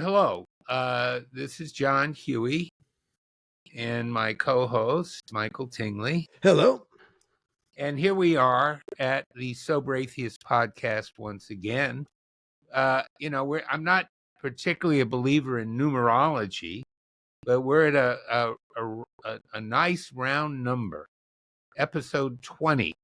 Hello. This is John Huey and my co-host, Michael Tingley. Hello. And here we are at the Sober Atheist podcast once again. I'm not particularly a believer in numerology, but we're at a nice round number, episode 20.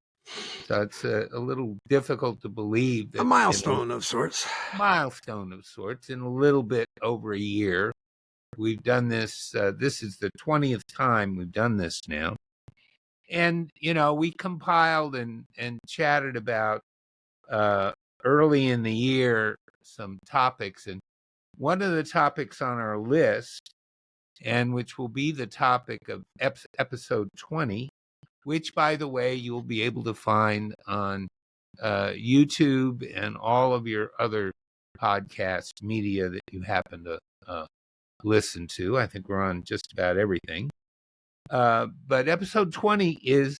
So it's a little difficult to believe that A milestone of sorts. Milestone of sorts in a little bit over a year. We've done this. This is the 20th time we've done this now. And, we compiled and chatted about early in the year some topics. And one of the topics on our list, and which will be the topic of episode 20, which, by the way, you'll be able to find on YouTube and all of your other podcast media that you happen to listen to. I think we're on just about everything. But episode 20 is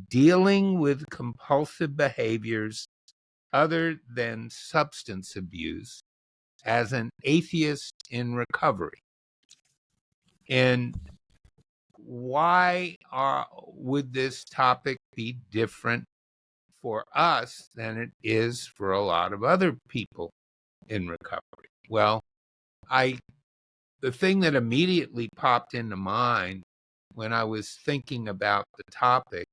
dealing with compulsive behaviors other than substance abuse as an atheist in recovery. And why would this topic be different for us than it is for a lot of other people in recovery? Well, the thing that immediately popped into mind when I was thinking about the topic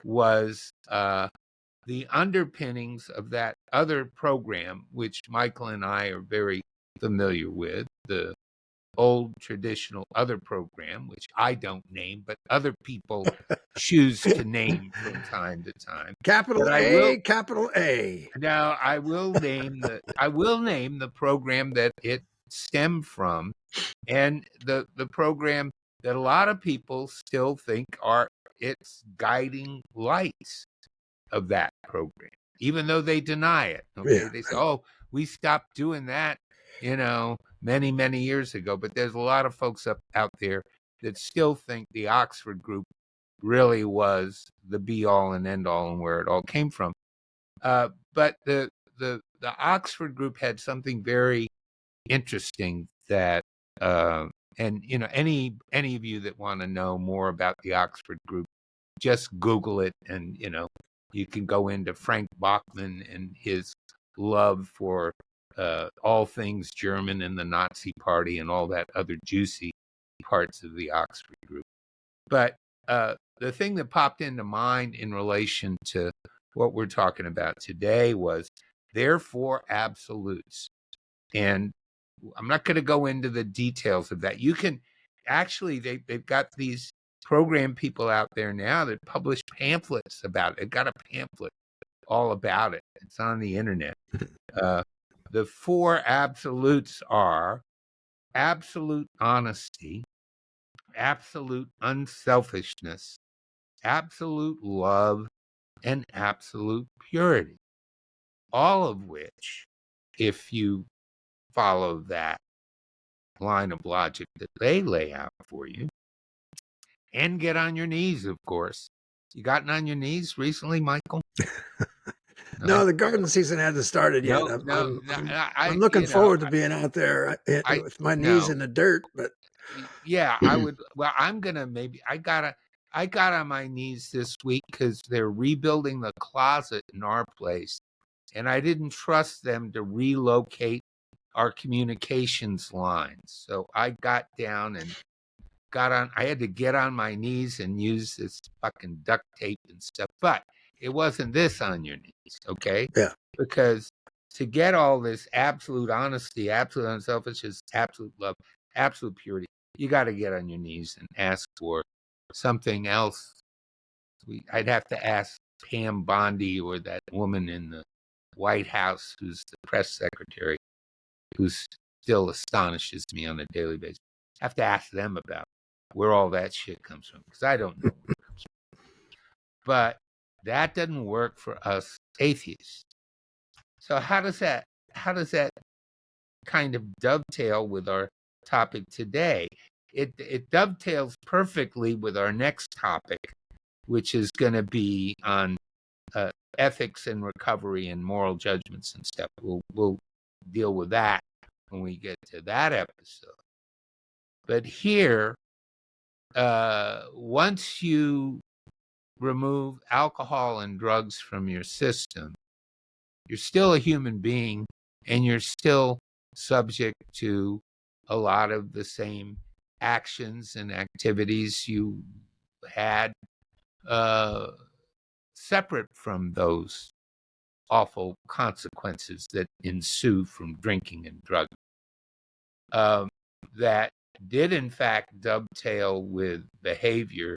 was the underpinnings of that other program, which Michael and I are very familiar with, the old traditional other program, which I don't name, but other people choose to name from time to time. Capital A, capital A. Now I will name the program that it stemmed from, and the program that a lot of people still think are its guiding lights of that program, even though they deny it. Okay, yeah. They say, "Oh, we stopped doing that, many, many years ago." But there's a lot of folks out there that still think the Oxford group really was the be all and end all and where it all came from. But the Oxford group had something very interesting that, and any of you that want to know more about the Oxford group, just Google it, and you can go into Frank Bachmann and his love for all things German and the Nazi Party and all that other juicy parts of the Oxford group. But the thing that popped into mind in relation to what we're talking about today was their four absolutes. And I'm not going to go into the details of that. You can actually, they've got these program people out there now that publish pamphlets about it. They've got a pamphlet all about it. It's on the internet. The four absolutes are absolute honesty, absolute unselfishness, absolute love, and absolute purity. All of which, if you follow that line of logic that they lay out for you, and get on your knees, of course. You gotten on your knees recently, Michael? No, the garden season hasn't started yet. I'm looking forward to being out there with my knees in the dirt. But yeah, I would. Well, I'm gonna I got on my knees this week because they're rebuilding the closet in our place, and I didn't trust them to relocate our communications lines. So I got down and I had to get on my knees and use this fucking duct tape and stuff. But it wasn't this on your knees, okay? Yeah. Because to get all this absolute honesty, absolute unselfishness, absolute love, absolute purity, you got to get on your knees and ask for something else. I'd have to ask Pam Bondi or that woman in the White House who's the press secretary, who still astonishes me on a daily basis. I have to ask them about where all that shit comes from, because I don't know where it comes from. But that doesn't work for us atheists. So how does that kind of dovetail with our topic today? It dovetails perfectly with our next topic, which is going to be on ethics and recovery and moral judgments and stuff. We'll deal with that when we get to that episode. But here, once you remove alcohol and drugs from your system, you're still a human being, and you're still subject to a lot of the same actions and activities you had separate from those awful consequences that ensue from drinking and drugs. That did in fact dovetail with behavior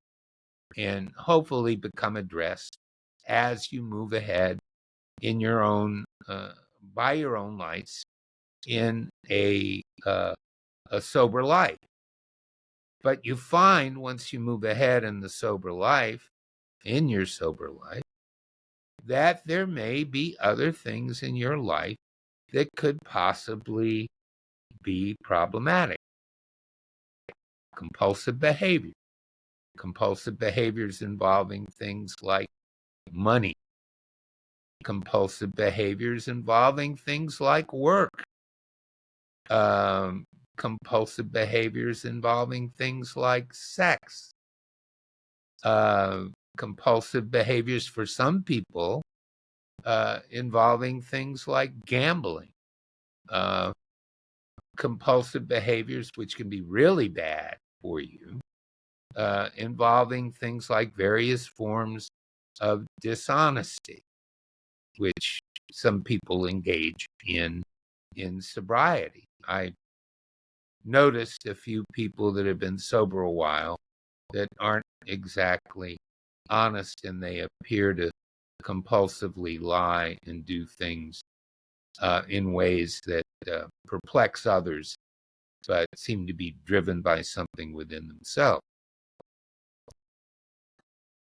and hopefully become addressed as you move ahead in your own by your own lights in a sober life. But you find once you move ahead in the sober life, in your sober life, that there may be other things in your life that could possibly be problematic. Compulsive behavior. Compulsive behaviors involving things like money. Compulsive behaviors involving things like work. Compulsive behaviors involving things like sex. Compulsive behaviors for some people involving things like gambling. Compulsive behaviors, which can be really bad for you, involving things like various forms of dishonesty, which some people engage in sobriety. I noticed a few people that have been sober a while that aren't exactly honest, and they appear to compulsively lie and do things in ways that perplex others, but seem to be driven by something within themselves.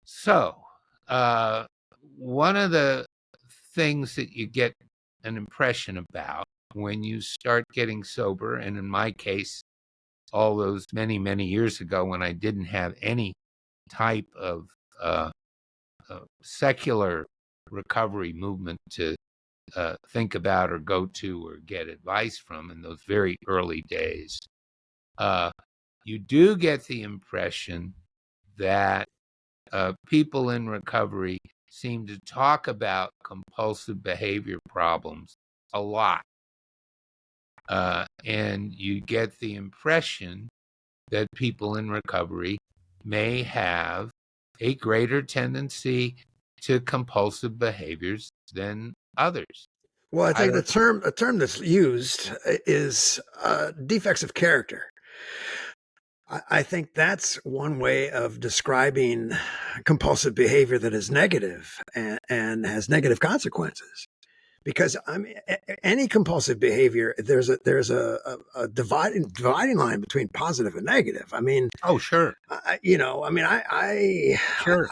So, one of the things that you get an impression about when you start getting sober, and in my case, all those many, many years ago when I didn't have any type of secular recovery movement to think about or go to or get advice from in those very early days, you do get the impression that people in recovery seem to talk about compulsive behavior problems a lot. And you get the impression that people in recovery may have a greater tendency to compulsive behaviors than others. Well, I think a term that's used is defects of character. I think that's one way of describing compulsive behavior that is negative and has negative consequences. Because I mean, any compulsive behavior, there's a dividing line between positive and negative. I mean, oh sure, sure.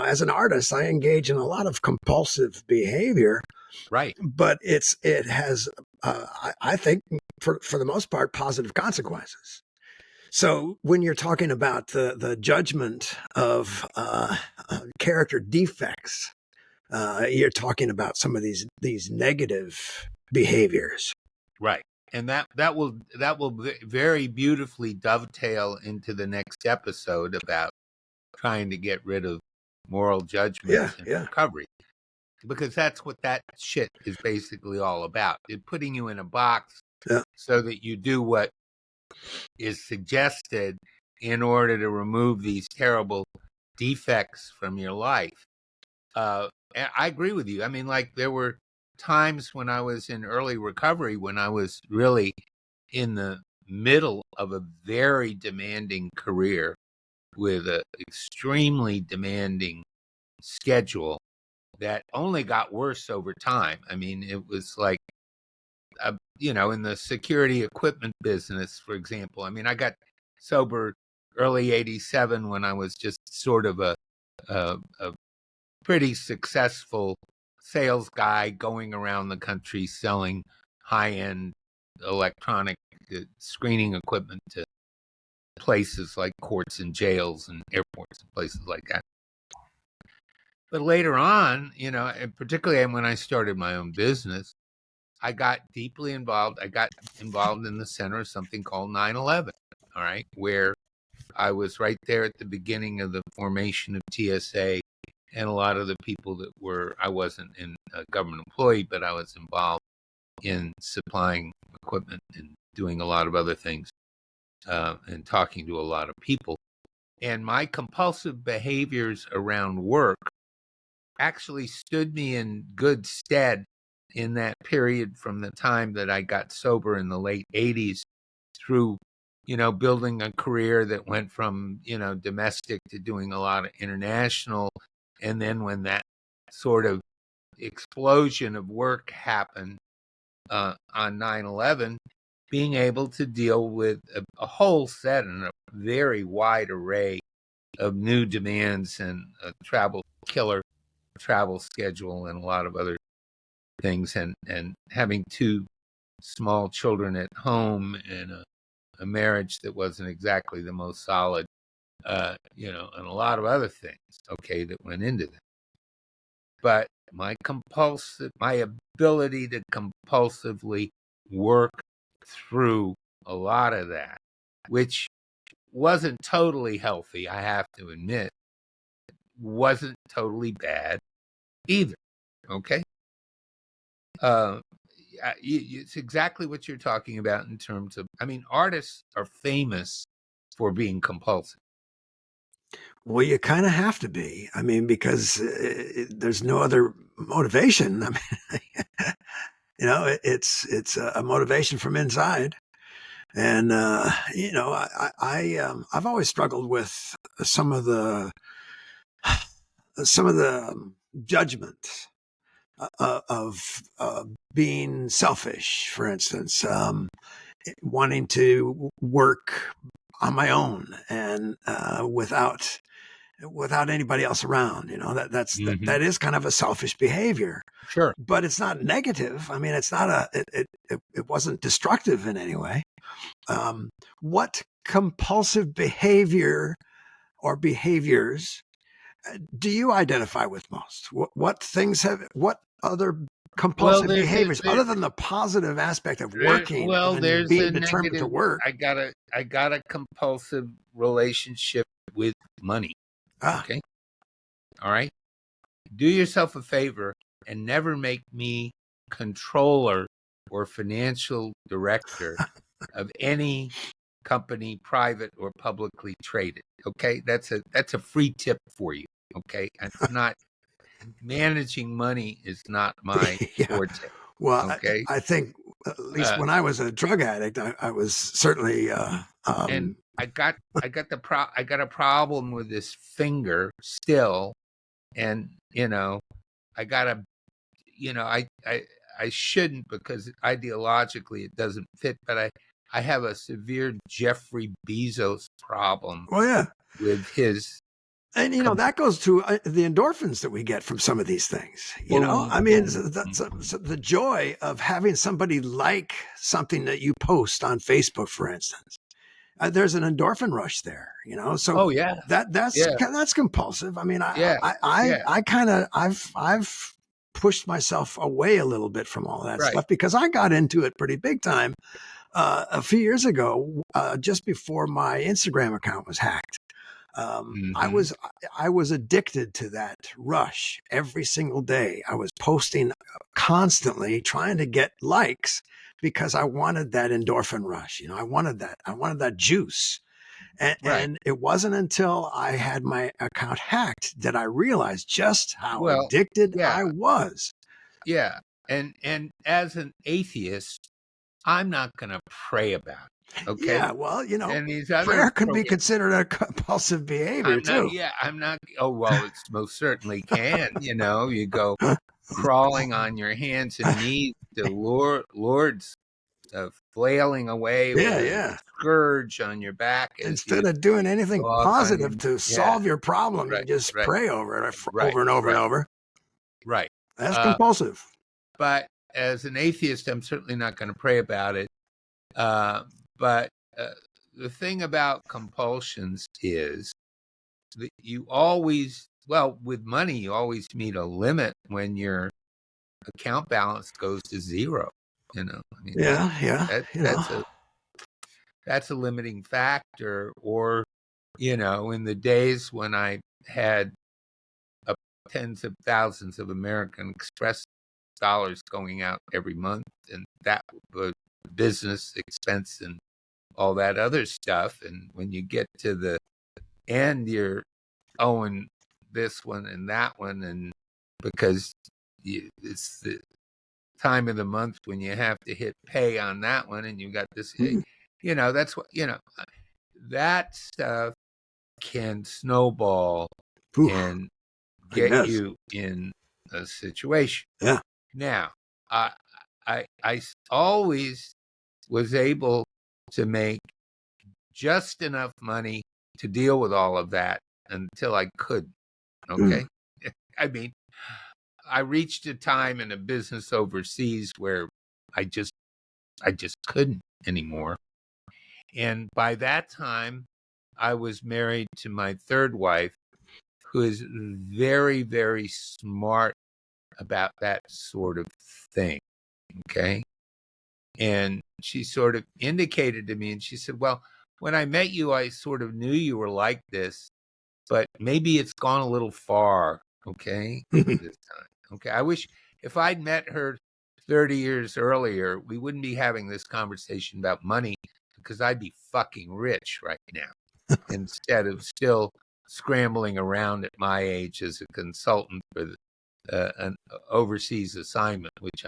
As an artist, I engage in a lot of compulsive behavior, right? But it has, I think, for the most part, positive consequences. So when you're talking about the judgment of character defects, you're talking about some of these negative behaviors, right? And that will very beautifully dovetail into the next episode about trying to get rid of moral judgments in recovery, because that's what that shit is basically all about. It's putting you in a box so that you do what is suggested in order to remove these terrible defects from your life. I agree with you. I mean, like, there were times when I was in early recovery when I was really in the middle of a very demanding career with an extremely demanding schedule that only got worse over time. I mean, it was like, in the security equipment business, for example. I mean, I got sober early '87 when I was just sort of a pretty successful sales guy going around the country selling high-end electronic screening equipment to places like courts and jails and airports and places like that. But later on, and particularly when I started my own business, I got deeply involved. I got involved in the center of something called 9/11. All right, where I was right there at the beginning of the formation of TSA, and a lot of the people that were, I wasn't in a government employee, but I was involved in supplying equipment and doing a lot of other things, and talking to a lot of people. And my compulsive behaviors around work actually stood me in good stead in that period from the time that I got sober in the late 80s through, building a career that went from, domestic to doing a lot of international. And then when that sort of explosion of work happened on 9/11, being able to deal with a whole set and a very wide array of new demands and a killer travel schedule and a lot of other things, and having two small children at home and a marriage that wasn't exactly the most solid, and a lot of other things, okay, that went into that. But my ability to compulsively work through a lot of that, which wasn't totally healthy, I have to admit, wasn't totally bad either. Okay. It's exactly what you're talking about in terms of, artists are famous for being compulsive. Well, you kind of have to be. I mean, because there's no other motivation. I mean, it's a motivation from inside. And I've always struggled with some of the judgment of being selfish, for instance, wanting to work on my own and without anybody else around. That is kind of a selfish behavior. Sure. But it's not negative. I mean, it's not it wasn't destructive in any way. What compulsive behavior or behaviors do you identify with most? What other compulsive behaviors, other than the positive aspect of working and there's a being determined to negative. work? I got a compulsive relationship with money. Okay. All right. Do yourself a favor and never make me controller or financial director of any company, private or publicly traded. Okay. That's a free tip for you. Okay. It's not managing money is not my Yeah. forte. Well, Okay. I think at least when I was a drug addict, I was certainly. And I got a problem with this finger still, and I got a I shouldn't, because ideologically it doesn't fit, but I have a severe Jeffrey Bezos problem Well, yeah. with his. And that goes to the endorphins that we get from some of these things. I mean, the joy of having somebody like something that you post on Facebook, for instance. There's an endorphin rush there. So Yeah, that's compulsive. I mean, I've pushed myself away a little bit from all that right. stuff because I got into it pretty big time a few years ago, just before my Instagram account was hacked. I was addicted to that rush every single day. I was posting constantly, trying to get likes because I wanted that endorphin rush. I wanted that juice. And it wasn't until I had my account hacked that I realized just how addicted I was. Yeah. And as an atheist, I'm not going to pray about it. Okay. Yeah. Well, and these other prayer can be considered a compulsive behavior too. I'm not. Oh, well, it most certainly can. You go crawling on your hands and knees to Lord's, flailing away with a scourge on your back. Instead of doing anything positive to solve your problem, you just pray over it over and over and over. Right. That's compulsive. But as an atheist, I'm certainly not going to pray about it. But the thing about compulsions is that you always, with money, you always meet a limit when your account balance goes to zero. I mean, Yeah. that that's a limiting factor. Or, in the days when I had uh, tens of thousands of American Express dollars going out every month, and that was business expense and all that other stuff. And when you get to the end, you're owing this one and that one, and because it's the time of the month when you have to hit pay on that one, and you got this, Mm. that's what, that stuff can snowball Oof, and I get guess. you in a situation. Yeah. Now, I always was able to make just enough money to deal with all of that until I couldn't. Mm. Okay. I mean, I reached a time in a business overseas where I just I just couldn't anymore. And by that time, I was married to my third wife, who is very, very smart about that sort of thing. Okay. And she sort of indicated to me, and she said, "Well, when I met you, I sort of knew you were like this, but maybe it's gone a little far." Okay. This time. Okay. I wish if I'd met her 30 years earlier, we wouldn't be having this conversation about money, because I'd be fucking rich right now instead of still scrambling around at my age as a consultant for an overseas assignment, which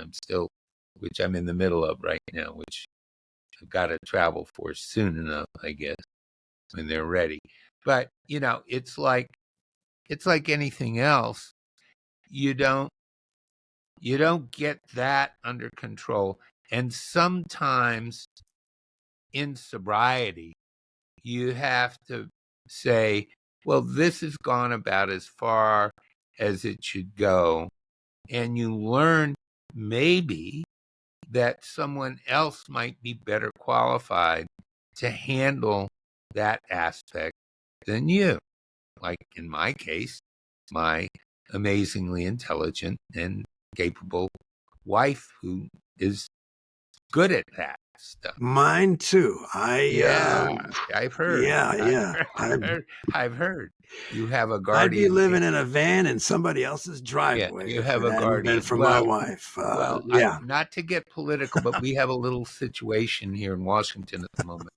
I'm in the middle of right now, which I've got to travel for soon enough, I guess, when they're ready. But it's like anything else. You don't you don't get that under control, and sometimes in sobriety, you have to say, well, this has gone about as far as it should go. And you learn maybe that someone else might be better qualified to handle that aspect than you. Like in my case, my amazingly intelligent and capable wife, who is good at that stuff. Mine too. Yeah, I've heard. Yeah. I've heard. You have a I'd be guardian. living in a van in somebody else's Yeah, driveway you if have it a hadn't been guardian. for my wife. I Yeah. not to get political, but we have a little situation here in Washington at the moment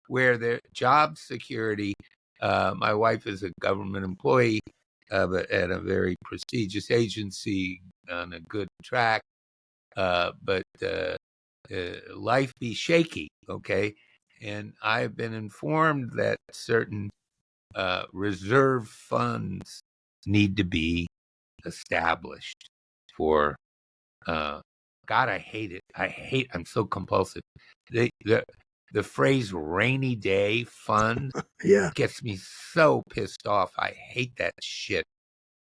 where the job security. My wife is a government employee, but at a very prestigious agency on a good track. But life be shaky, okay? And I've been informed that certain reserve funds need to be established for. God, I hate it. I'm so compulsive. The phrase "rainy day fund" Yeah. gets me so pissed off. I hate that shit.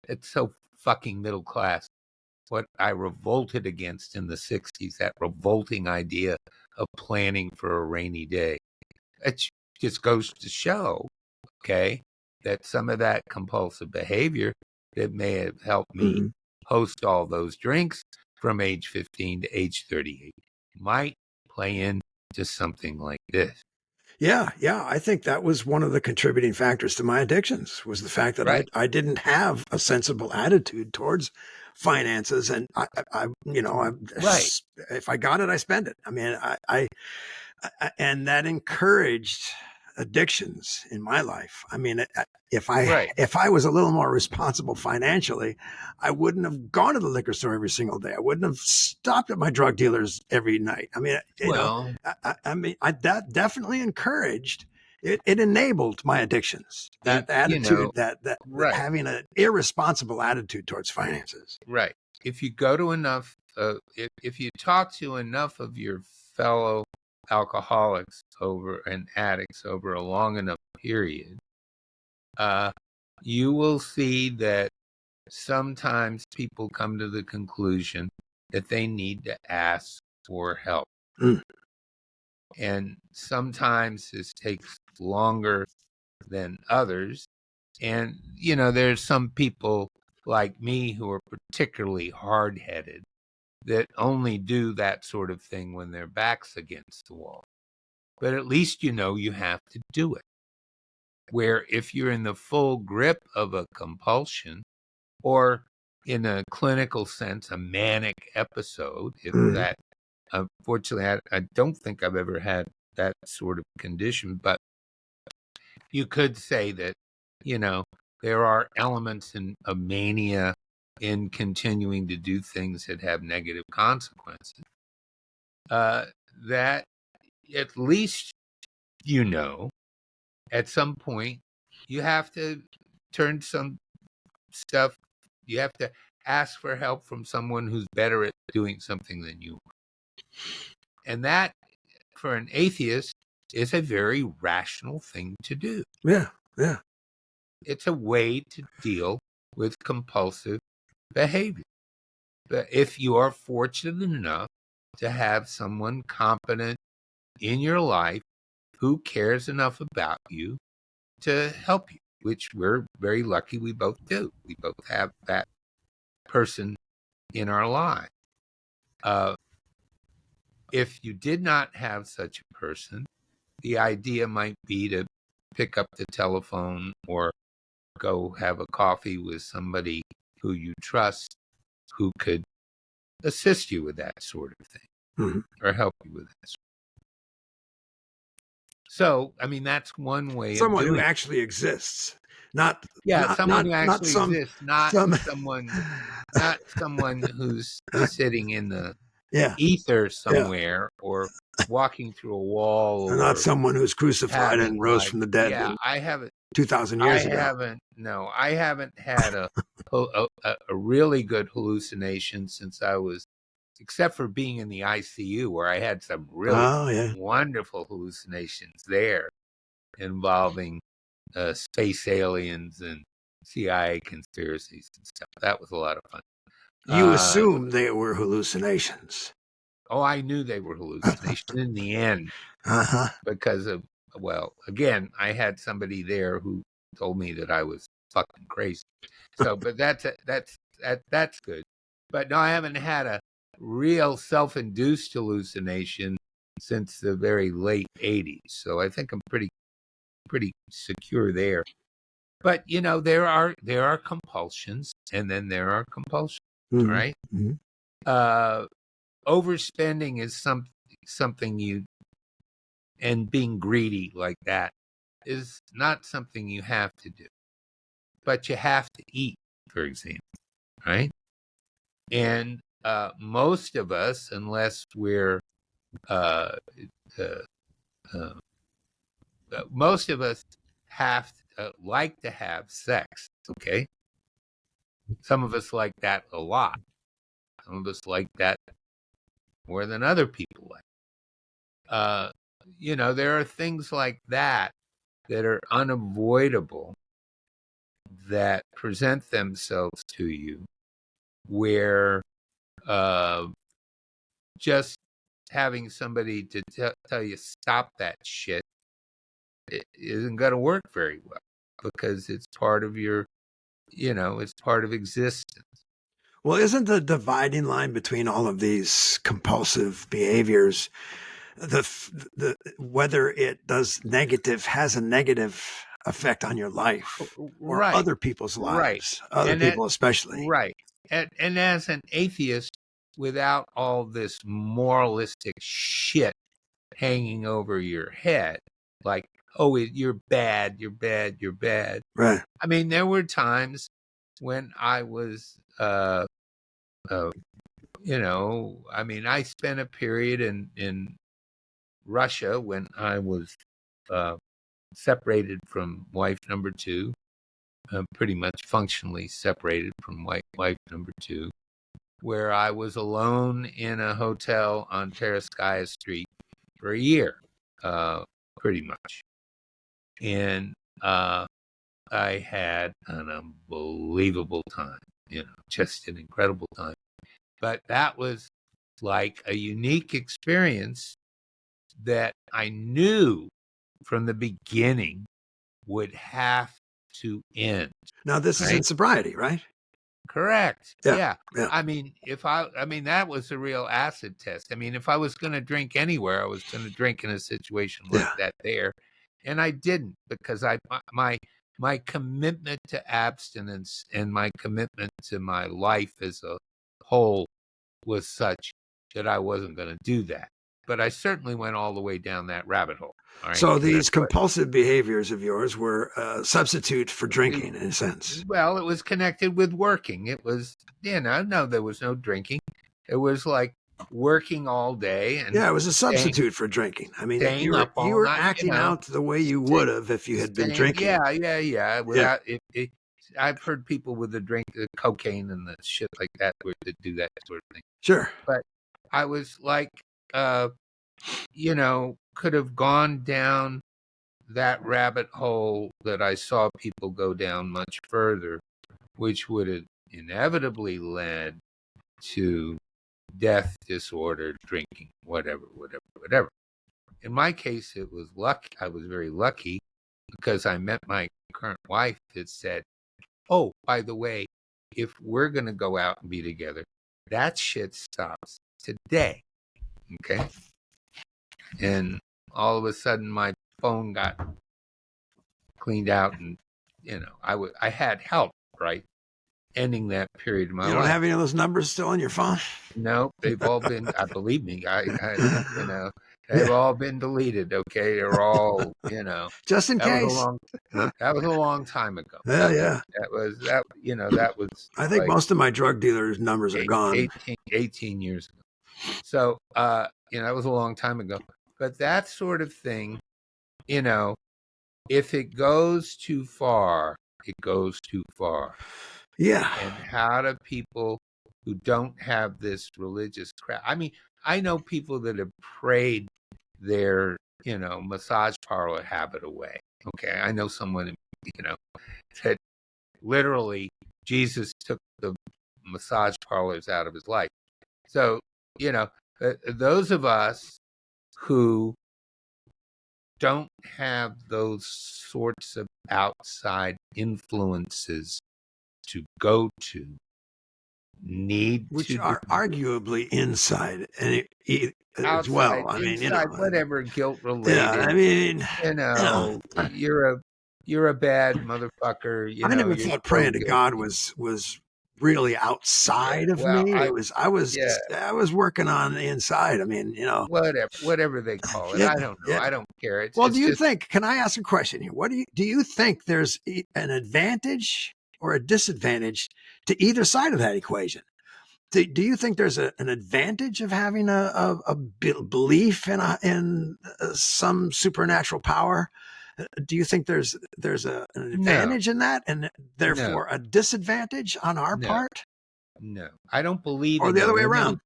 It's so fucking middle class. What I revolted against in the 60s, that revolting idea of planning for a rainy day. It just goes to show, okay, that some of that compulsive behavior that may have helped me Mhm. host all those drinks from age 15 to age 38 might play into something like this. Yeah, I think that was one of the contributing factors to my addictions was the fact that Right, I didn't have a sensible attitude towards finances, and right, if I got it, I spend it. I mean, and that encouraged addictions in my life. I mean, right. if I was a little more responsible financially, I wouldn't have gone to the liquor store every single day. I wouldn't have stopped at my drug dealers every night. I mean, Well, that definitely encouraged. It enabled my addictions. if That attitude, that right, having an irresponsible attitude towards finances. right. If you go to enough, if you talk to enough of your fellow alcoholics over and addicts over a long enough period, uh, you will see that sometimes people come to the conclusion that they need to ask for help. Mm, And sometimes this takes longer than others. And, there's some people like me who are particularly hard headed that only do that sort of thing when their back's against the wall. But at least you know you have to do it. Where if you're in the full grip of a compulsion, or in a clinical sense, a manic episode, if that, unfortunately, I don't think I've ever had that sort of condition, but you could say that, there are elements of mania in continuing to do things that have negative consequences. That at least, at some point, you have to turn some stuff, you have to ask for help from someone who's better at doing something than you are. And that, for an atheist, is a very rational thing to do. Yeah, yeah. It's a way to deal with compulsive behavior. But if you are fortunate enough to have someone competent in your life who cares enough about you to help you, which we're very lucky we both do. We both have that person in our lives. If you did not have such a person, the idea might be to pick up the telephone or go have a coffee with somebody who you trust, who could assist you with that sort of thing, or help you with that. So, I mean, that's one way someone of doing who actually exists, not someone who actually some, exists, not someone who's sitting in the ether somewhere, or walking through a wall, or not someone who's crucified and rose from the dead. I haven't 2,000 years ago. I haven't had a really good hallucination since I was, except for being in the ICU, where I had some really wonderful hallucinations there involving space aliens and CIA conspiracies and stuff. That was a lot of fun. You assume they were hallucinations. Oh, I knew they were hallucinations in the end, because of, well, again, I had somebody there who told me that I was fucking crazy. So, but that's good. But no, I haven't had a real self-induced hallucination since the very late 80s. So I think I'm pretty secure there. But there are compulsions, and then there are compulsions, right? Overspending is something and being greedy like that is not something you have to do, but you have to eat, for example, right? And most of us, unless we're most of us have like to have sex. Okay, some of us like that a lot. Some of us like that more than other people like. There are things like that are unavoidable, that present themselves to you, where just having somebody to tell you stop that shit, it isn't going to work very well, because it's part of your, it's part of existence. Well, isn't the dividing line between all of these compulsive behaviors the whether it has a negative effect on your life or other people's lives, other people especially? Right. And as an atheist, without all this moralistic shit hanging over your head, like, oh, you're bad, you're bad, you're bad. Right. I mean, there were times when I was, I spent a period in Russia when I was separated from wife number two, pretty much functionally separated from wife number two, where I was alone in a hotel on Tereskaya Street for a year, pretty much. And I had an unbelievable time, just an incredible time. But that was like a unique experience that I knew from the beginning would have to end. Now, this is in sobriety, right? Correct. Yeah. Yeah. Yeah. I mean, that was a real acid test. I mean, if I was going to drink anywhere, I was going to drink in a situation like Yeah. that there. And I didn't, because my commitment to abstinence and my commitment to my life as a whole was such that I wasn't going to do that. But I certainly went all the way down that rabbit hole. All right. So 'Cause these that's what compulsive behaviors of yours were a substitute for drinking, in a sense. Well, it was connected with working. It was, no, there was no drinking. It was like working all day and Yeah, it was a staying, substitute for drinking. I mean, staying up you all were night, acting out the way you would stay, have if you had been staying. drinking. Yeah. Yeah, Without it, I've heard people with the drink, the cocaine and the shit like that, where to do that sort of thing. sure. But I was like, could have gone down that rabbit hole that I saw people go down much further, which would have inevitably led to death, disorder, drinking, whatever. In my case, it was luck. I was very lucky because I met my current wife that said, "Oh, by the way, if we're going to go out and be together, that shit stops today." Okay. And all of a sudden my phone got cleaned out, and I had help, right? Ending that period of my You don't life. have any of those numbers still on your phone? No, they've all been, believe me, they've Yeah, all been deleted. Okay. They're all, just in that was a case. long, that was a long time ago. Yeah, yeah. That was I think like most of my drug dealers' numbers are gone. 18 years ago. So, that was a long time ago, but that sort of thing, you know, if it goes too far, it goes too far. Yeah. And how do people who don't have this religious crap? I mean, I know people that have prayed their, massage parlor habit away. Okay. I know someone, that literally Jesus took the massage parlors out of his life. So, those of us who don't have those sorts of outside influences to go to need Which to do are arguably inside and as outside, well. I mean, inside, whatever, guilt yeah, related. I mean, You're a bad motherfucker. I never You're thought so praying to God guilty. was really Yeah. outside of Well, me. yeah, I was working on the inside. I mean, whatever they call it. yeah, I don't know. yeah. I don't care. Well, do It's you just think? Can I ask a question here? Do you think there's an advantage or a disadvantage to either side of that equation? Do you think there's an advantage of having a belief in some supernatural power? Do you think an no, advantage in that, and no, therefore a disadvantage on our no, part, no. I don't believe or in the other way limiting. around?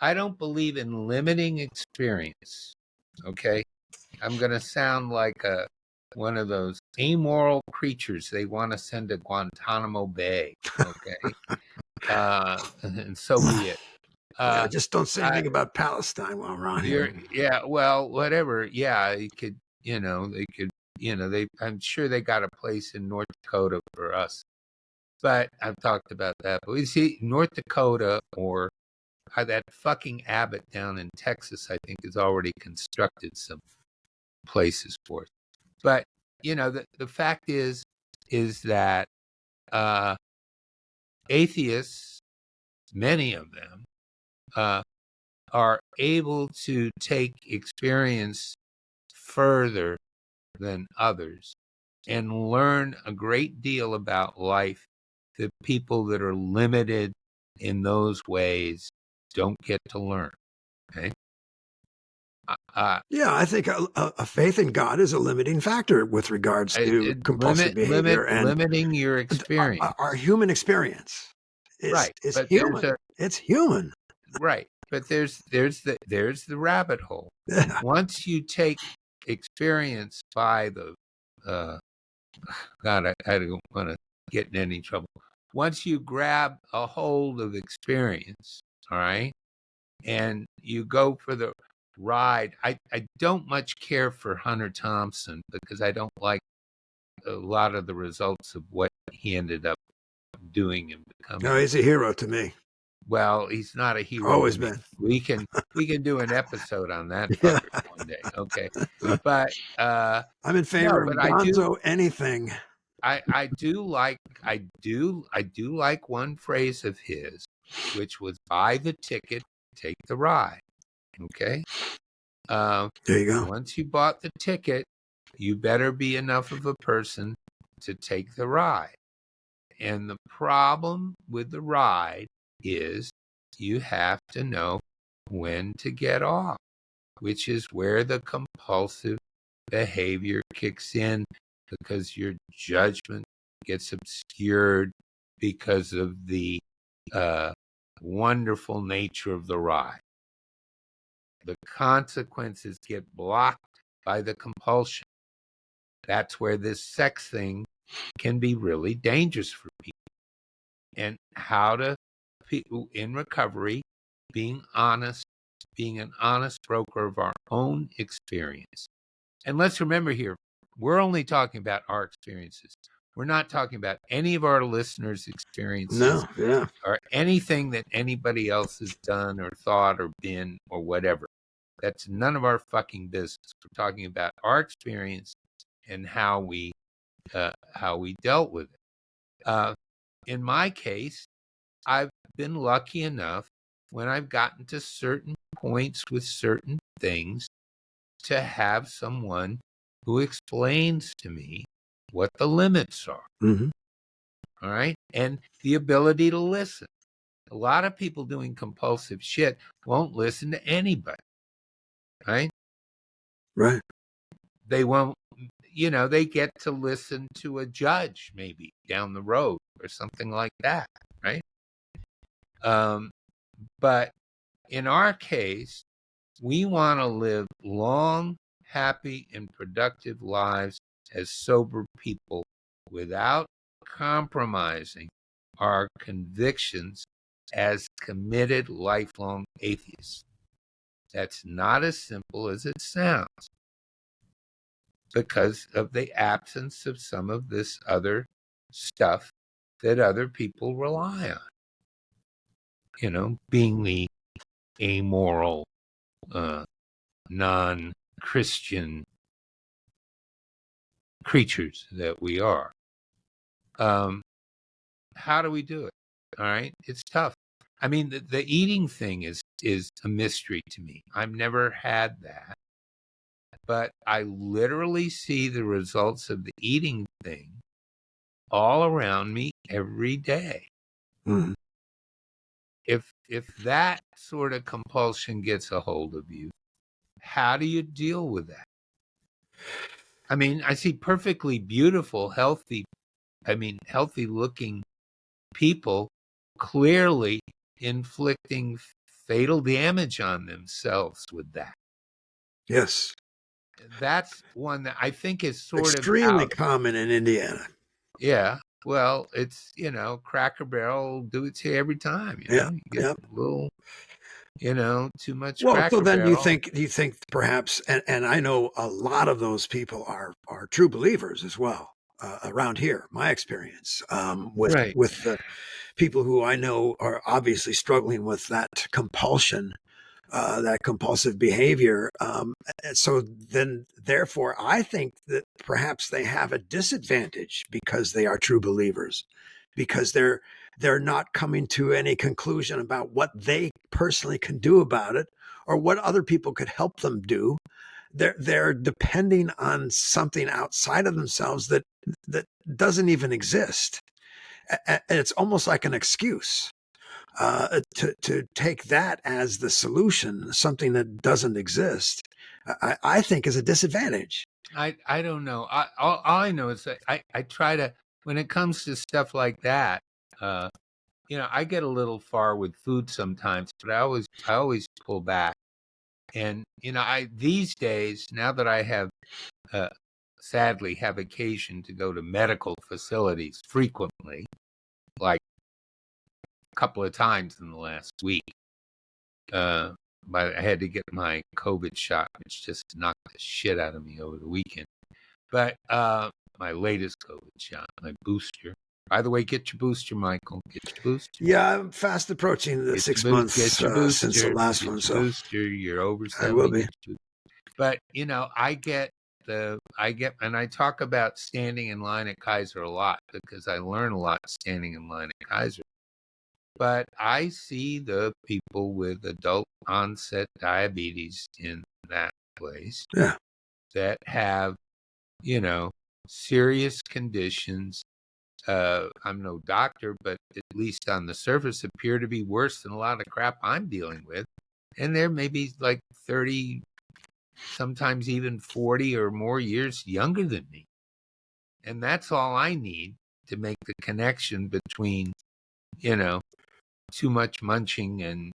I don't believe in limiting experience. Okay. I'm going to sound like one of those amoral creatures they want to send to Guantanamo Bay. Okay. And so be it. Yeah, Uh, just don't say I, anything about Palestine while we're on here. yeah, well, whatever. Yeah, you could, they could, I'm sure they got a place in North Dakota for us, but I've talked about that. But we see North Dakota, or that fucking Abbott down in Texas, I think, has already constructed some places for us. But, the fact is that atheists, many of them, are able to take experience further than others and learn a great deal about life that people that are limited in those ways don't get to learn. Okay. Yeah, I think a faith in God is a limiting factor with regards to compulsive behavior and Limiting your experience. our human experience Right. is But human. It's human. right. But there's the rabbit hole. Once you take experience by the God, I don't want to get in any trouble. Once you grab a hold of experience, all right, and you go for the ride. I don't much care for Hunter Thompson because I don't like a lot of the results of what he ended up doing and No, becoming. he's a hero to me. Well, he's not a hero to Always me. been. We can do an episode on that Yeah. fucker one day. Okay. But I'm in no, favor of but I do Gonzo anything. I do like I do like one phrase of his, which was buy the ticket, take the ride. Okay. Uh, There you go. once you bought the ticket, you better be enough of a person to take the ride. And the problem with the ride is you have to know when to get off, which is where the compulsive behavior kicks in because your judgment gets obscured because of the uh, wonderful nature of the ride. The consequences get blocked by the compulsion. That's where this sex thing can be really dangerous for people. And how to, in recovery, being honest, being an honest broker of our own experience. And let's remember here, we're only talking about our experiences. We're not talking about any of our listeners' experiences No, yeah. or anything that anybody else has done or thought or been or whatever. That's none of our fucking business. We're talking about our experience and how we dealt with it. In my case, I've been lucky enough when I've gotten to certain points with certain things to have someone who explains to me what the limits are. Mm-hmm. All right. And the ability to listen. A lot of people doing compulsive shit won't listen to anybody. Right. Right. They won't, they get to listen to a judge maybe down the road or something like that. Right. But in our case, we want to live long, happy, and productive lives as sober people without compromising our convictions as committed lifelong atheists. That's not as simple as it sounds because of the absence of some of this other stuff that other people rely on. Being the amoral, non-Christian creatures that we are. How do we do it? All right. It's tough. I mean, the eating thing is a mystery to me. I've never had that, but I literally see the results of the eating thing all around me every day. Mm-hmm. If that sort of compulsion gets a hold of you, how do you deal with that? I mean, I see perfectly beautiful, healthy looking people clearly inflicting fatal damage on themselves with that. Yes. That's one that I think is sort of Extremely out. common in Indiana. Yeah. Well, it's, Cracker Barrel will do it to you every time, Yeah. You get Yeah. a little, too much Well, so Cracker then do Barrel. you think perhaps, and I know a lot of those people are true believers as well around here. My experience Right. with the people who I know are obviously struggling with that compulsion, that compulsive behavior. And so then, therefore, I think that perhaps they have a disadvantage because they are true believers, because they're not coming to any conclusion about what they personally can do about it or what other people could help them do. They're depending on something outside of themselves that doesn't even exist. And it's almost like an excuse to take that as the solution, something that doesn't exist. I think is a disadvantage. I don't know. All I know is that I try to, when it comes to stuff like that, I get a little far with food sometimes, but I always pull back. And I these days, now that I have sadly have occasion to go to medical facilities frequently, like a couple of times in the last week, but I had to get my COVID shot, which just knocked the shit out of me over the weekend. But my latest COVID shot, my booster. By the way, get your booster, Michael. Get your booster. Yeah, I'm fast approaching the Get your 6 boost. months Get your since the booster. last Get one, your so booster. You're over I will 70. be. Get your booster. But and I talk about standing in line at Kaiser a lot because I learn a lot standing in line at Kaiser. But I see the people with adult onset diabetes in that place Yeah. that have, serious conditions. I'm no doctor, but at least on the surface appear to be worse than a lot of crap I'm dealing with. And they're maybe like 30, sometimes even 40 or more years younger than me. And that's all I need to make the connection between, too much munching and,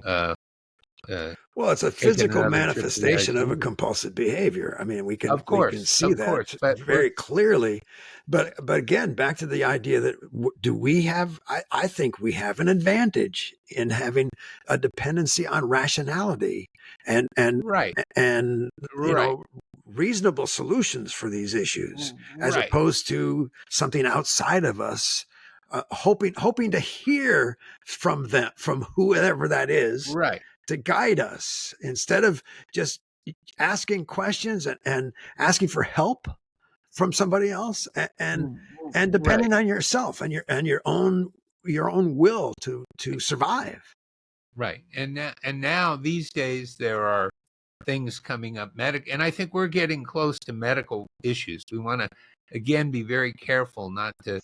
uh, Well, it's a taking physical another trip to the manifestation of a ICU. compulsive behavior. I mean, Of we can course, see of that course. But very clearly. But again, back to the idea that do we have? I think we have an advantage in having a dependency on rationality and right, and right, reasonable solutions for these issues, as right, opposed to something outside of us. Hoping to hear from them, from whoever that is, right, to guide us instead of just asking questions and asking for help from somebody else, and right. depending on yourself and your own will to survive. Right. And now these days there are things coming up and I think we're getting close to medical issues. We want to again be very careful not to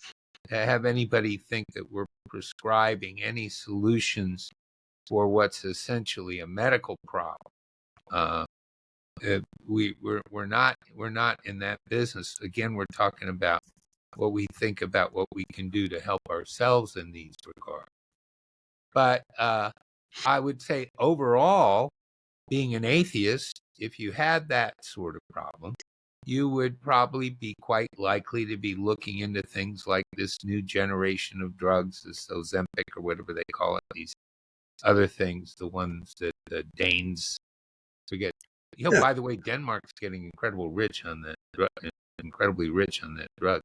have anybody think that we're prescribing any solutions for what's essentially a medical problem. Uh, we're not in that business. Again, we're talking about what we think about what we can do to help ourselves in these regards. But I would say overall, being an atheist, if you had that sort of problem, you would probably be quite likely to be looking into things like this new generation of drugs, this Ozempic or whatever they call it, these other things, the ones that the Danes forget. Yeah. By the way, Denmark's getting incredibly rich on that drug.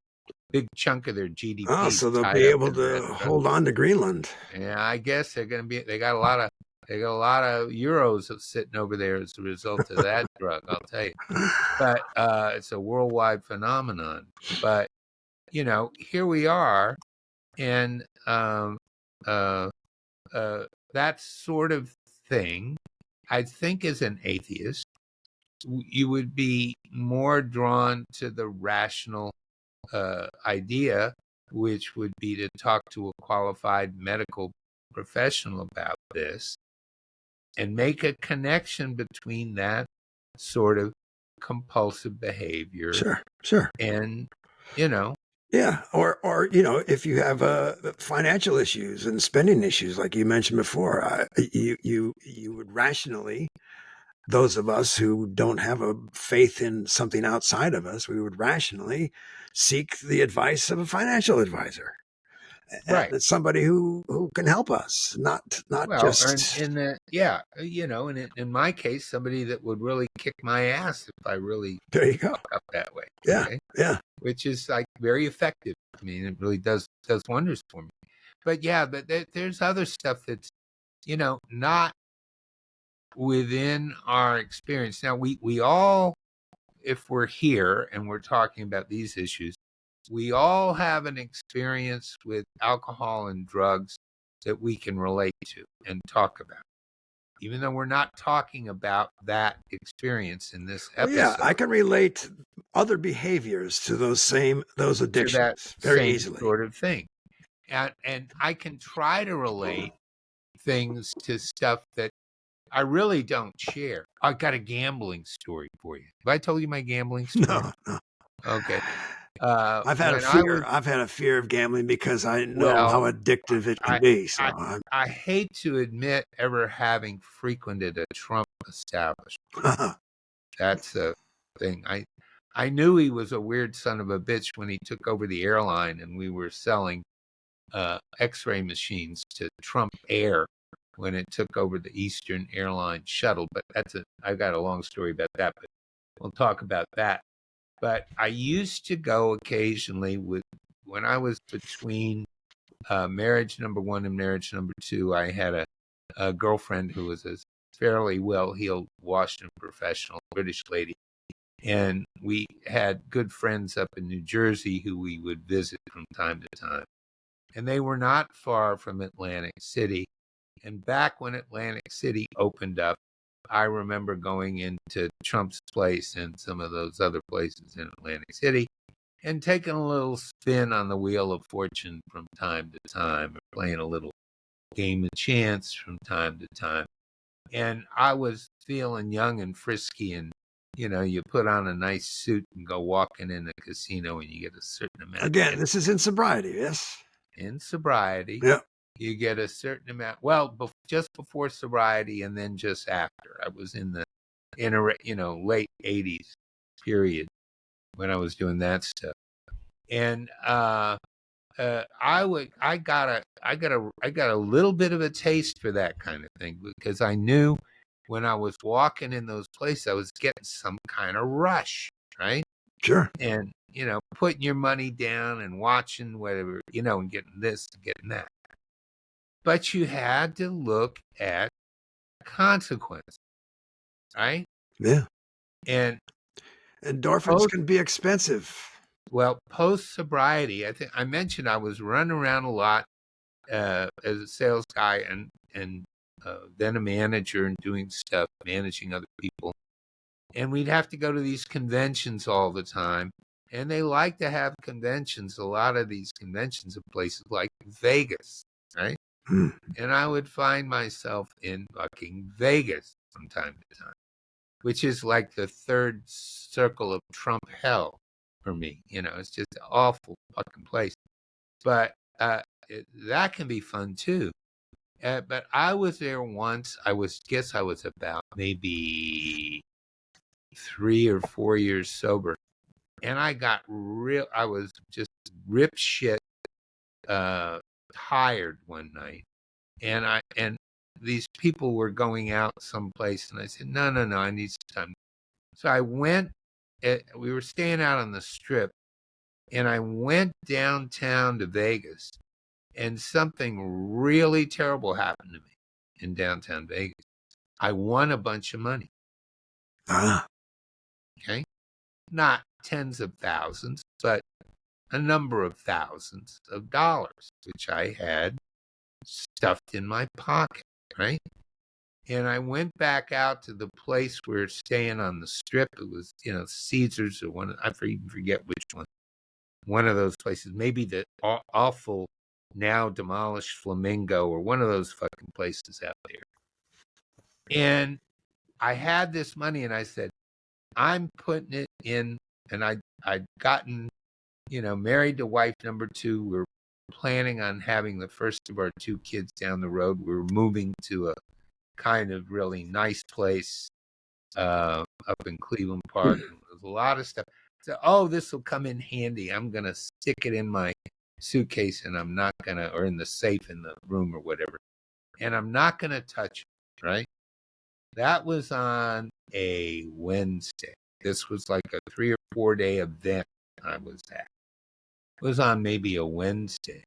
Big chunk of their GDP Oh, is so they'll tied be up able in that to drug. hold on to Greenland. Yeah, I guess they're going to be. They got a lot of euros sitting over there as a result of that drug. I'll tell you. But it's a worldwide phenomenon. But here we are, and uh, that sort of thing. I think as an atheist, you would be more drawn to the rational idea, which would be to talk to a qualified medical professional about this and make a connection between that sort of compulsive behavior Sure, sure. and, you know, Yeah, or if you have financial issues and spending issues, like you mentioned before, you would rationally, those of us who don't have a faith in something outside of us, we would rationally seek the advice of a financial advisor right. and somebody who can help us, not Well, and just. in the yeah, and in my case, somebody that would really kick my ass if I really There you go. fuck up that way. Yeah, Okay, yeah, which is like very effective. I mean, it really does wonders for me. But yeah, but there's other stuff that's not within our experience. Now we all, if we're here and we're talking about these issues, we all have an experience with alcohol and drugs that we can relate to and talk about, even though we're not talking about that experience in this well, yeah, I episode, can relate other behaviors to those to that addictions very same easily. sort of thing. And I can try to relate things to stuff that I really don't share. I got a gambling story for you. Have I told you my gambling story? No, no. Okay. I've When I was had a fear of gambling because I know how well, addictive it can I be. So I I hate to admit ever having frequented a Trump establishment. That's a thing. I knew he was a weird son of a bitch when he took over the airline and we were selling X-ray machines to Trump Air when it took over the Eastern Airlines shuttle. But I've got a long story about that, but we'll talk about that. But I used to go occasionally with when I was between marriage number one and marriage number two, I had a girlfriend who was a fairly well-heeled Washington professional, British lady. And we had good friends up in New Jersey who we would visit from time to time. And they were not far from Atlantic City. And back when Atlantic City opened up, I remember going into Trump's place and some of those other places in Atlantic City and taking a little spin on the Wheel of Fortune from time to time, or playing a little game of chance from time to time. And I was feeling young and frisky, and you put on a nice suit and go walking in a casino and you get a certain amount. Again, this is in sobriety, yes? In sobriety, Yeah. you get a certain amount. Well, just before sobriety and then just after. I was in the late 80s period when I was doing that stuff. And I got a little bit of a taste for that kind of thing, because I knew when I was walking in those places, I was getting some kind of rush, right? Sure. And, putting your money down and watching whatever, and getting this and getting that. But you had to look at consequences, right? Yeah. And Endorphins can be expensive. Well, post sobriety, I think I mentioned I was running around a lot as a sales guy and then a manager and doing stuff, managing other people. And we'd have to go to these conventions all the time. And they like to have conventions, a lot of these conventions in places like Vegas, right? And I would find myself in fucking Vegas from time to time, which is like the third circle of Trump hell for me. It's just an awful fucking place. But that can be fun too. But I was there once. I was about maybe 3 or 4 years sober, and I was just rip shit tired one night, and these people were going out someplace, and I said, no, I need some time. So I went. We were staying out on the Strip, and I went downtown to Vegas, and something really terrible happened to me in downtown Vegas. I won a bunch of money. Okay? Not tens of thousands, but a number of thousands of dollars, which I had stuffed in my pocket, right? And I went back out to the place we were staying on the Strip. It was, Caesar's or I even forget which one. One of those places, maybe the awful now demolished Flamingo or one of those fucking places out there. And I had this money, and I said, I'm putting it in. And I'd gotten, married to wife number two. We're planning on having the first of our two kids down the road. We were moving to a kind of really nice place up in Cleveland Park. There's a lot of stuff. So, this will come in handy. I'm going to stick it in my suitcase, and I'm not going to, or in the safe in the room or whatever. And I'm not going to touch it, right? That was on a Wednesday. This was like a 3 or 4 day event I was at. It was on maybe a Wednesday.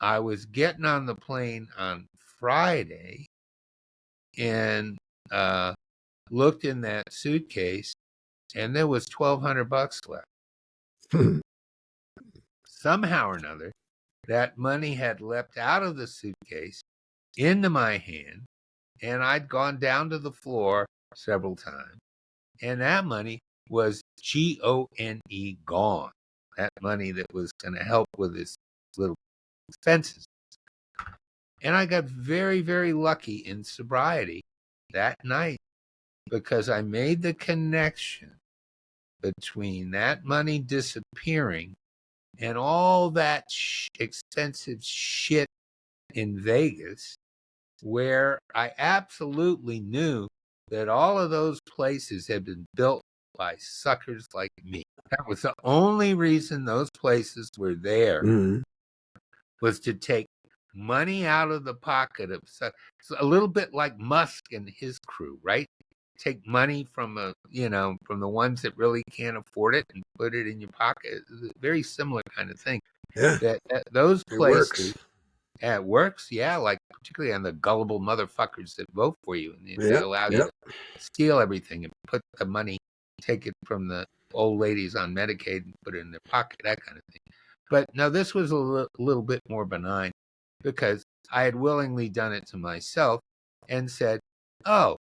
I was getting on the plane on Friday and looked in that suitcase, and there was $1,200 left. Somehow or another, that money had leapt out of the suitcase into my hand, and I'd gone down to the floor several times, and that money was Gone, gone. That money that was going to help with his little expenses. And I got very, very lucky in sobriety that night, because I made the connection between that money disappearing and all that expensive shit in Vegas, where I absolutely knew that all of those places had been built by suckers like me. That was the only reason those places were there, was to take money out of the pocket of such. A little bit like Musk and his crew, right? Take money from from the ones that really can't afford it and put it in your pocket. It's a very similar kind of thing. Yeah. that those It places, works. it works, yeah, like particularly on the gullible motherfuckers that vote for you and that Yep. allow you Yep. to steal everything and put the money, take it from the old ladies on Medicaid and put it in their pocket, that kind of thing. But no, this was a little bit more benign because I had willingly done it to myself and said, "Oh,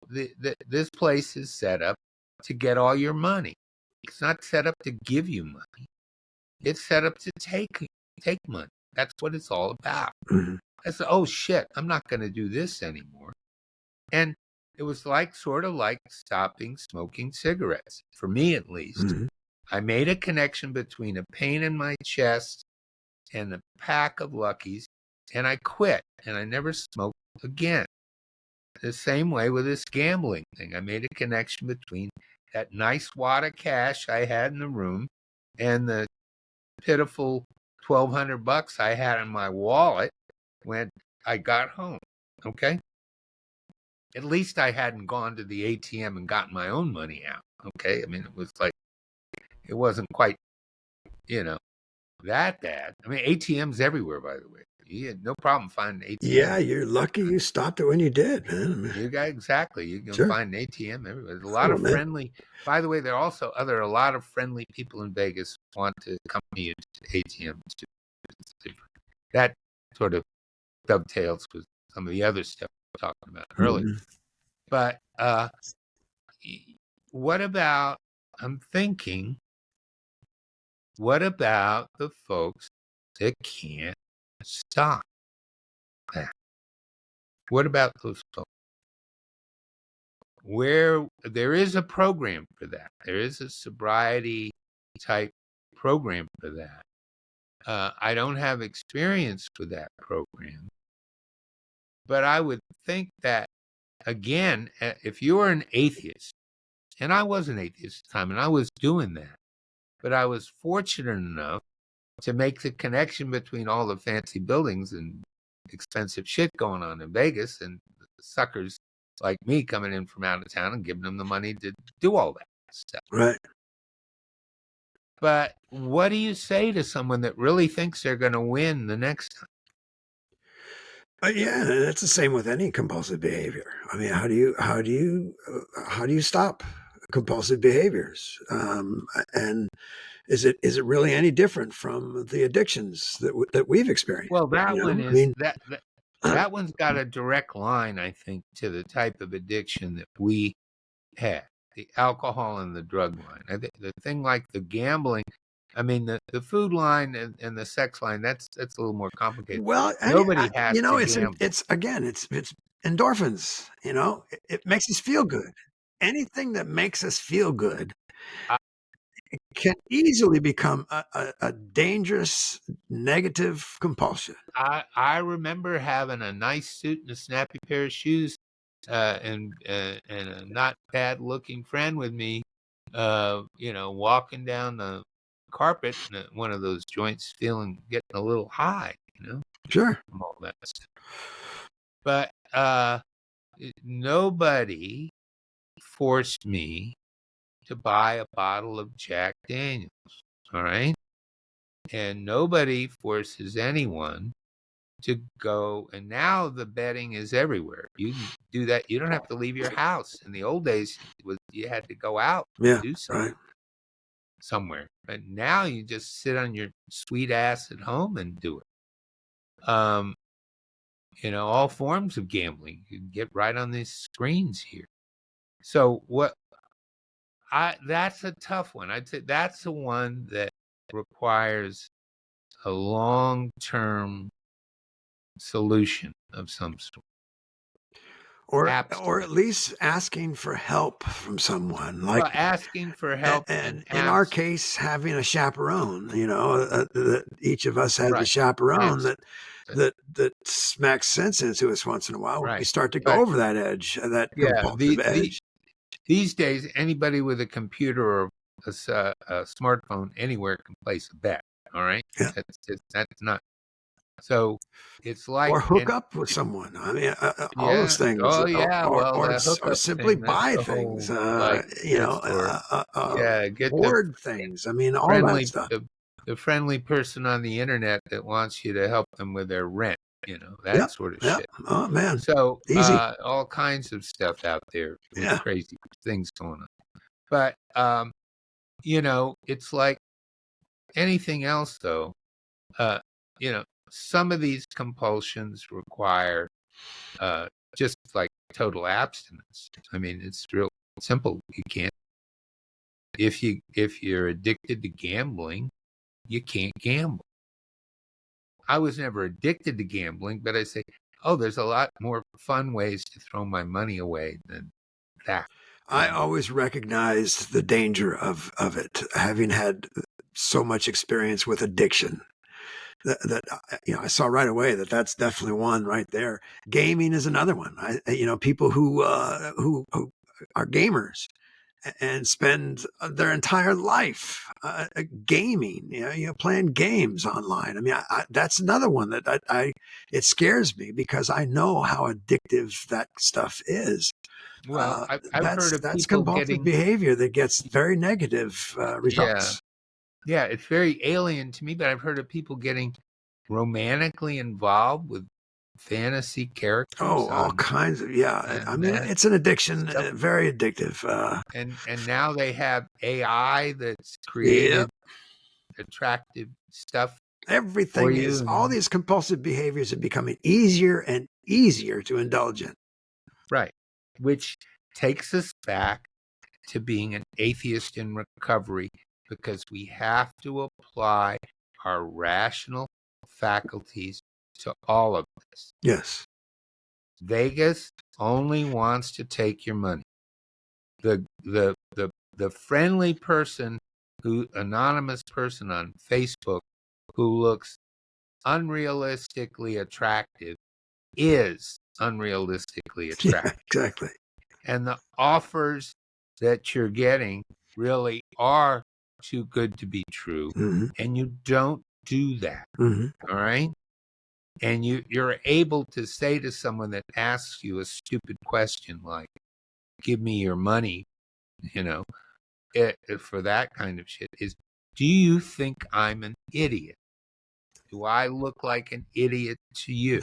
this place is set up to get all your money. It's not set up to give you money. It's set up to take money. That's what it's all about." Mm-hmm. I said, "Oh shit, I'm not going to do this anymore." And it was like sort of like stopping smoking cigarettes, for me at least. Mm-hmm. I made a connection between a pain in my chest and a pack of Luckies, and I quit, and I never smoked again. The same way with this gambling thing. I made a connection between that nice wad of cash I had in the room and the pitiful $1,200 I had in my wallet when I got home. Okay? At least I hadn't gone to the ATM and gotten my own money out. Okay? I mean, it was like, it wasn't quite, you know, that bad. I mean, ATMs everywhere, by the way. You had no problem finding an Yeah, ATM. you're lucky you stopped it when you did, man. I mean, You got exactly. You can sure. find an ATM everywhere. There's a lot Oh, of man. friendly. By the way, there are also a lot of friendly people in Vegas want to accompany you to ATMs too. That sort of dovetails with some of the other stuff we were talking about earlier. Mm-hmm. But what about? I'm thinking. What about the folks that can't stop that? What about those folks? Where there is a program for that. There is a sobriety type program for that. I don't have experience with that program, but I would think that, again, if you are an atheist, and I was an atheist at the time, and I was doing that, but I was fortunate enough to make the connection between all the fancy buildings and expensive shit going on in Vegas and suckers like me coming in from out of town and giving them the money to do all that stuff. Right. But what do you say to someone that really thinks they're going to win the next time? Yeah, and it's the same with any compulsive behavior. I mean, how do you stop compulsive behaviors? And is it really any different from the addictions that we've experienced? Well, that You one know, I is mean, that one's got a direct line, I think, to the type of addiction that we had, the alcohol and the drug line. The thing like the gambling, I mean, the food line and the sex line, that's a little more complicated. well, Nobody has you know, to gamble. it's again, it's endorphins. You know, it makes us feel good. Anything that makes us feel good I, can easily become a dangerous negative compulsion. I remember having a nice suit and a snappy pair of shoes, and a not bad looking friend with me, walking down the carpet in one of those joints, getting a little high, Sure. from all that stuff. But nobody forced me to buy a bottle of Jack Daniels. All right. And nobody forces anyone to go. And now the betting is everywhere. You can do that. You don't have to leave your house. In the old days, you had to go out and Yeah. do something Right. somewhere. But now you just sit on your sweet ass at home and do it. All forms of gambling. You can get right on these screens here. So that's a tough one. I'd say that's the one that requires a long-term solution of some sort. Or Absolutely. at least asking for help from someone, like, Well, asking for help and and in our abs case, having a chaperone. You know, that each of us has a right. chaperone Abs that smacks sense into us once in a while when we right. start to go But over that edge, that yeah, compulsive edge. these days, anybody with a computer or a smartphone anywhere can place a bet. All right, Yeah. that's not so. It's like Or hook up with someone. I mean, all those yeah, things, oh yeah. Well, the or hookup simply thing, that's buy the things. whole like You yes, know, or yeah, get the hoard things. I mean, all that friendly stuff. the the friendly person on the internet that wants you to help them with their rent, that Yep. sort of Yep. shit. Oh man, So easy. all kinds of stuff out there with Yeah. crazy things going on. But it's like anything else, though. Uh, some of these compulsions require just like total abstinence. I mean, it's real simple. You can't if you're addicted to gambling, you can't gamble. I was never addicted to gambling, but I say, oh, there's a lot more fun ways to throw my money away than that. I always recognized the danger of it, having had so much experience with addiction. That I saw right away that that's definitely one right there. Gaming is another one. People who are gamers and spend their entire life gaming, playing games online. I mean, that's another one that it scares me because I know how addictive that stuff is. Well, I've heard of That's people compulsive getting, behavior that gets very negative yeah, results. yeah, it's very alien to me, but I've heard of people getting romantically involved with fantasy characters Oh, all kinds of, yeah. I and mean, that it's an addiction, stuff. very addictive. And now they have AI that's Yeah, created attractive stuff for everything is, you. all these compulsive behaviors are becoming easier and easier to indulge in. Right. Which takes us back to being an atheist in recovery because we have to apply our rational faculties to all of this. Yes. Vegas only wants to take your money. The friendly person anonymous person on Facebook who looks unrealistically attractive is unrealistically Yeah, attractive. exactly. And the offers that you're getting really are too good to be true. Hmm. And you don't do that. Hmm. All right. And you're able to say to someone that asks you a stupid question like, give me your money, for that kind of shit is, do you think I'm an idiot? Do I look like an idiot to you?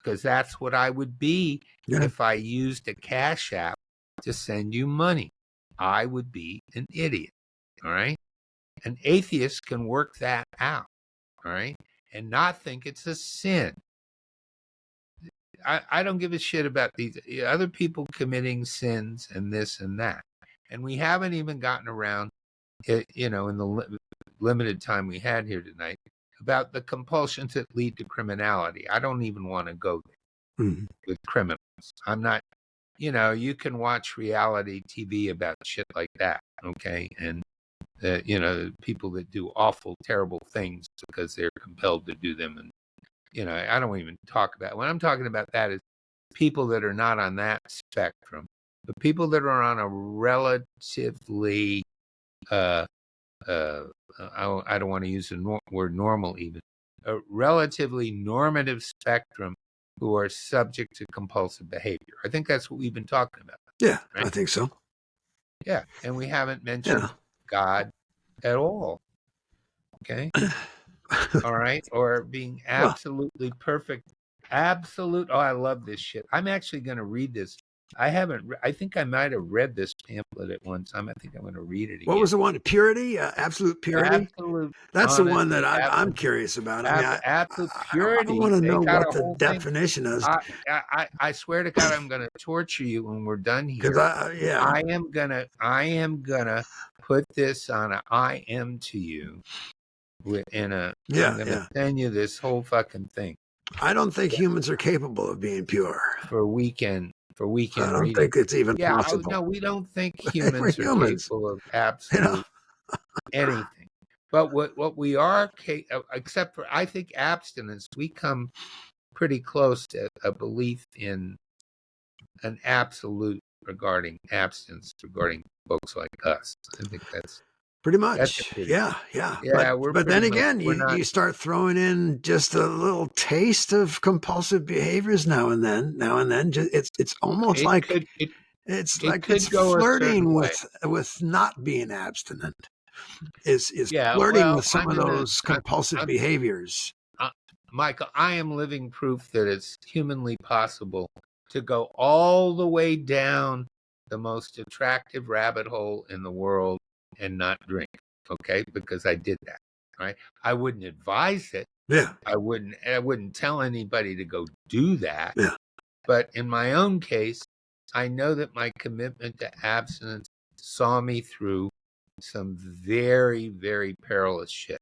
Because that's what I would be Yeah. if I used a Cash App to send you money. I would be an idiot. All right. An atheist can work that out. All right. And not think it's a sin. I don't give a shit about these other people committing sins and this and that. And we haven't even gotten around, in the limited time we had here tonight, about the compulsions that lead to criminality. I don't even want to go there Hmm. with criminals. I'm not, you can watch reality TV about shit like that, okay? And, people that do awful, terrible things because they're compelled to do them. And, I don't even talk about, when I'm talking about that is people that are not on that spectrum, but people that are on a relatively, uh, I don't want to use the word normal even, a relatively normative spectrum who are subject to compulsive behavior. I think that's what we've been talking about, Yeah, right? I think so. Yeah. And we haven't Yeah. mentioned God at all. Okay. All right. Or being Well, absolutely perfect. Absolute. Oh, I love this shit. I'm actually going to read this. I haven't, I think I might have read this pamphlet at one time. I think I'm going to read it what again. was the one? Purity, absolute purity. Absolute That's the one that honesty, I'm curious about. I mean, absolute I purity. want to They know got what a the whole thing. definition is, I swear to God, I'm going to torture you when we're done because here. yeah, I am gonna put this on a I am to you I'm gonna yeah. send you this whole fucking thing I don't think humans are capable of being pure. for weekend I don't reading. think it's even Yeah, possible. no, we don't think We're humans are humans, capable of you know. absolute anything. But what we are, except for I think abstinence, we come pretty close to a belief in an absolute regarding abstinence regarding folks like us. I think that's Pretty a much, pretty yeah, yeah. yeah, we're But pretty then much again, we're not you start throwing in just a little taste of compulsive behaviors now and then. Now and then, it's almost it like could it it's it like it's could go a certain flirting way. with not being abstinent. is Yeah, flirting well, with some of those compulsive I'm behaviors. Michael, I am living proof that it's humanly possible to go all the way down the most attractive rabbit hole in the world and not drink. Okay, because I did that. Right? I wouldn't advise it. Yeah, I wouldn't tell anybody to go do that. yeah. But in my own case, I know that my commitment to abstinence saw me through some very, very perilous shit.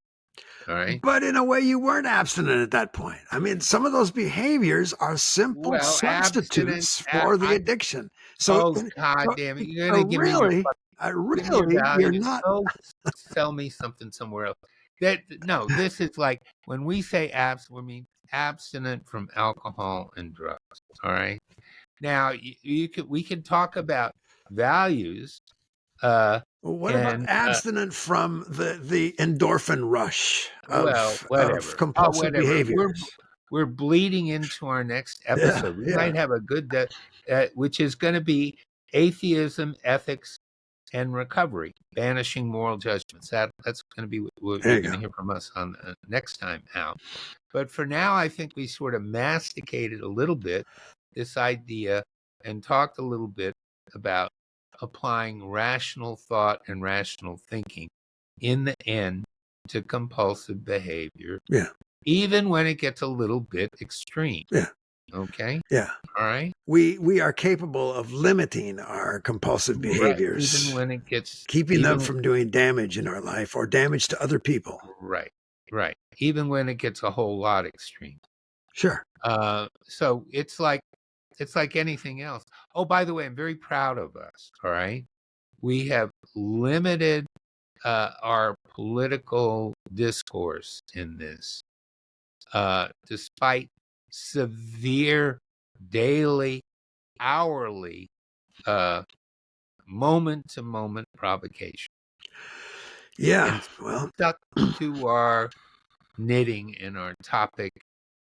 All right. But in a way, you weren't abstinent at that point. I mean, some of those behaviors are simple Well, abstinence, substitutes for the I addiction. So, oh God so, damn it! You're so gonna give me your really, give me your you're values. not. Go sell me something somewhere else. That no, this is like when we say we mean abstinent from alcohol and drugs. All right. Now we can talk about values. What about And abstinent from the endorphin rush well, of whatever. Oh, compulsive whatever. behaviors? We're bleeding into our next Yeah, episode. We yeah. might have a good which is going to be atheism, ethics, and recovery, banishing moral judgments. That's going to be what There you're you going go. to hear from us on the next time out. But for now, I think we sort of masticated a little bit this idea and talked a little bit about applying rational thought and rational thinking in the end to compulsive behavior, Yeah, even when it gets a little bit extreme. yeah, Okay? yeah. All right? We are capable of limiting our compulsive Right. Even behaviors, when it gets, keeping them even, from doing damage in our life or damage to other people. right, right. Even when it gets a whole lot extreme. Sure. So it's like anything else. Oh, by the way, I'm very proud of us. All right. We have limited our political discourse in this, despite severe daily, hourly, moment to moment provocation, Yeah. and Well, stuck to our knitting and our topic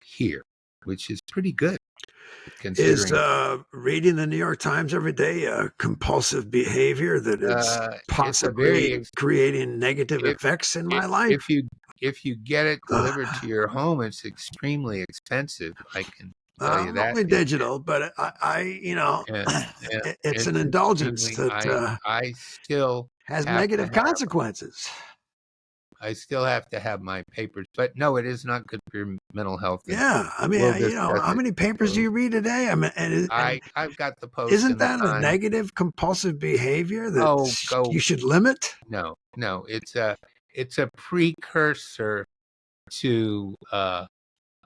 here, which is pretty good is considering. reading the New York Times every day a compulsive behavior that is It's a very possibly creating negative if effects in if my life? if you get it Uh, delivered to your home, it's extremely expensive. I can tell you I'm that only these digital, but days. And it's an it's indulgence extremely. that I still has have to negative have. consequences. I still have to have my papers, but no, it is not good for your mental health, and Yeah, I mean, we'll how discuss it. many papers do you read a day? I mean, and I've got the Post isn't and the that a Times. negative compulsive behavior that Oh, go you should limit? no, it's a precursor to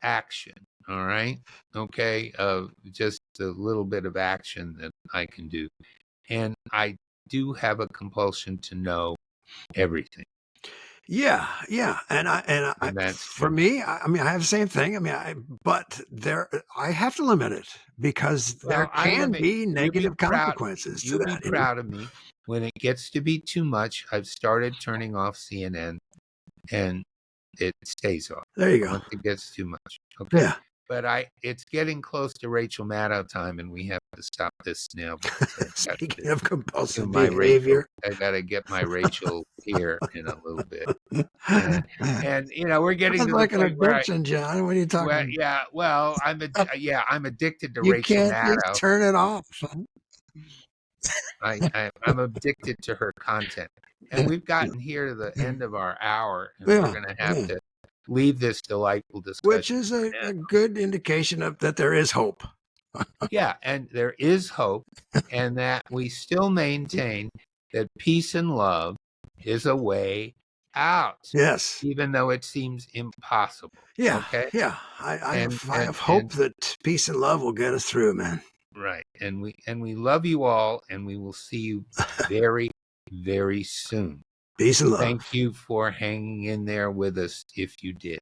action. All right, okay, just a little bit of action that I can do, and I do have a compulsion to know everything, Yeah, yeah, and and that's for true. me, I mean, I have the same thing. I mean, but I have to limit it because there Well, I can limit. be You'll be negative proud. consequences to You'll be that. You know? proud of me when it gets to be too much. I've started turning off CNN, and it stays off There you go. once it gets too much. Okay, Yeah. but it's getting close to Rachel Maddow time, and we have to stop this now because I've got to Speaking of do compulsive my Rachel. behavior, I got to get my Rachel here in a little bit, and we're getting sounds to the like an point where addiction, John. What are you well, talking? yeah, well, I'm addicted to You Rachel can't just Maddow. turn it off. I'm addicted to her content. And we've gotten here to the end of our hour, and we're Yeah, going to have yeah. to leave this delightful Which discussion is for a now. good indication of that there is hope. Yeah, and there is hope, and that we still maintain that peace and love is a way out, Yes. even though it seems impossible. Yeah, Okay, yeah. and I and have hope and that peace and love will get us through, man. right, and we love you all, and we will see you very, very soon. Peace and love. Thank you for hanging in there with us if you did.